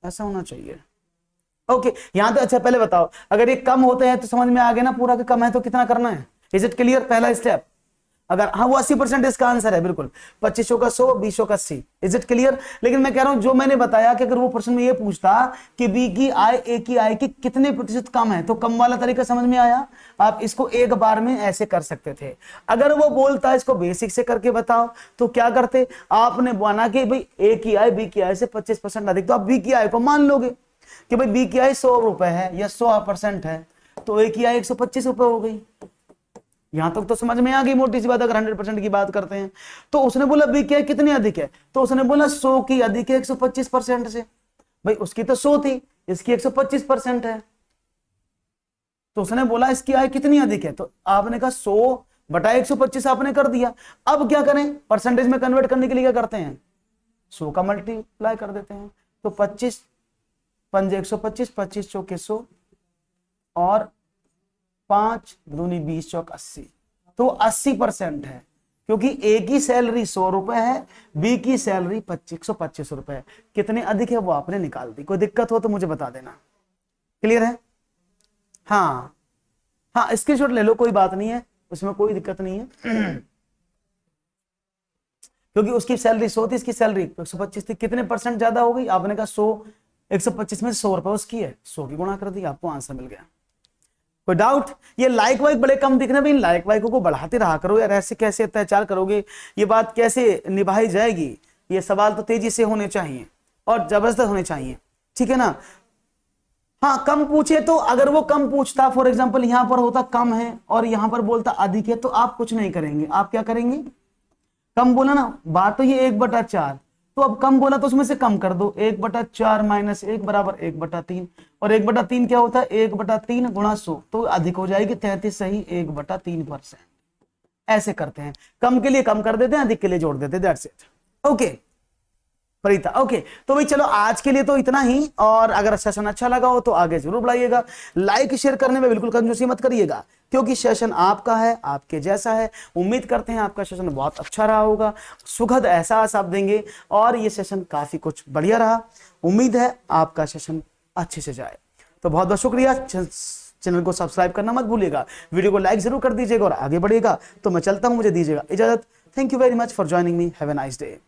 ऐसा होना चाहिए। ओके, यहां तो अच्छा पहले बताओ, अगर ये कम होते हैं तो समझ में आ गया ना पूरा कि कम है तो कितना करना है। Is it clear? पहला स्टेप। अगर हाँ वो 80% इसका आंसर है बिल्कुल, 2500 का 100, 2000 का 80। Is it clear? लेकिन मैं कह रहा हूं जो मैंने बताया कि अगर वो प्रश्न में ये पूछता कि बी की आय ए की आय की कितने प्रतिशत कम है, तो कम वाला तरीका समझ में आया, आप इसको एक बार में ऐसे कर सकते थे। अगर वो बोलता इसको बेसिक से करके बताओ, तो क्या करते, आपने माना कि भाई ए की आय बी की आय से 25% अधिक, तो आप बी की आय को मान लोगे कि भाई बी की आय 100 रुपए है या 100% है, तो ए की आय 125 रुपए हो गई। यहां तक तो समझ में आ गई मोटी सी बात, अगर 100% की बात करते हैं। तो उसने बोला बी की आय कितनी अधिक है, तो उसने बोला 100 की अधिक है 125% से, भाई उसकी तो 100 थी, इसकी 125% है, तो उसने बोला इसकी आय कितनी अधिक है, तो आपने कहा 100 बटा 125 आपने कर दिया। अब क्या करें, परसेंटेज में कन्वर्ट करने के लिए क्या करते हैं, 100 का मल्टीप्लाई कर देते हैं, तो 25 पंजे 125, 25 चौके 100 और 5 दूनी 20 चौक 80, तो 80% है, क्योंकि ए की सैलरी 100 रुपए है, बी की सैलरी 125 रुपए है। कितने अधिक है वो आपने निकाल दी। कोई दिक्कत हो तो मुझे बता देना। क्लियर है? हाँ हाँ, स्क्रीनशॉट ले लो, कोई बात नहीं है, उसमें कोई दिक्कत नहीं है। क्योंकि उसकी सैलरी 100 थी, इसकी सैलरी 125 थी, कितने परसेंट ज्यादा हो गई, आपने कहा 100, 125 में 100 रुपए उसकी है, 100 की गुणा कर दी, आपको आंसर मिल गया। कोई डाउट? ये लाइक वाइक बड़े कम दिख रहे हैं, लाइक वाइक को बढ़ाते रहा करो यार, ऐसे कैसे अत्याचार करोगे, ये बात कैसे निभाई जाएगी? ये सवाल तो तेजी से होने चाहिए और जबरदस्त होने चाहिए, ठीक है ना? हाँ कम पूछे तो, अगर वो कम पूछता, फॉर एग्जाम्पल यहां पर होता कम है और यहां पर बोलता अधिक है, तो आप कुछ नहीं करेंगे, आप क्या करेंगे, कम बोला ना, बात तो ये 1/4, तो अब कम बोला तो उसमें से कम कर दो, 1/4 माइनस 1 बराबर 1/3, और 1/3 क्या होता है, 1/3 गुणा 100, तो अधिक हो जाएगी 33 सही 1/3%। ऐसे करते हैं, कम के लिए कम कर देते हैं, अधिक के लिए जोड़ देते हैं, that's it. Okay Preeta, okay तो भाई चलो आज के लिए तो इतना ही, और अगर सेशन अच्छा लगा हो तो आगे जरूर बढ़ाइएगा, लाइक शेयर करने में बिल्कुल कंजूसी मत करिएगा, क्योंकि सेशन आपका है, आपके जैसा है। उम्मीद करते हैं आपका सेशन बहुत अच्छा रहा होगा, सुखद एहसास आप देंगे, और ये सेशन काफी कुछ बढ़िया रहा। उम्मीद है आपका सेशन अच्छे से जाए। तो बहुत बहुत शुक्रिया, चैनल को सब्सक्राइब करना मत भूलिएगा, वीडियो को लाइक जरूर कर दीजिएगा और आगे बढ़िएगा। तो मैं चलता हूं, मुझे दीजिएगा इजाजत। Thank you very much for joining me, have a nice day.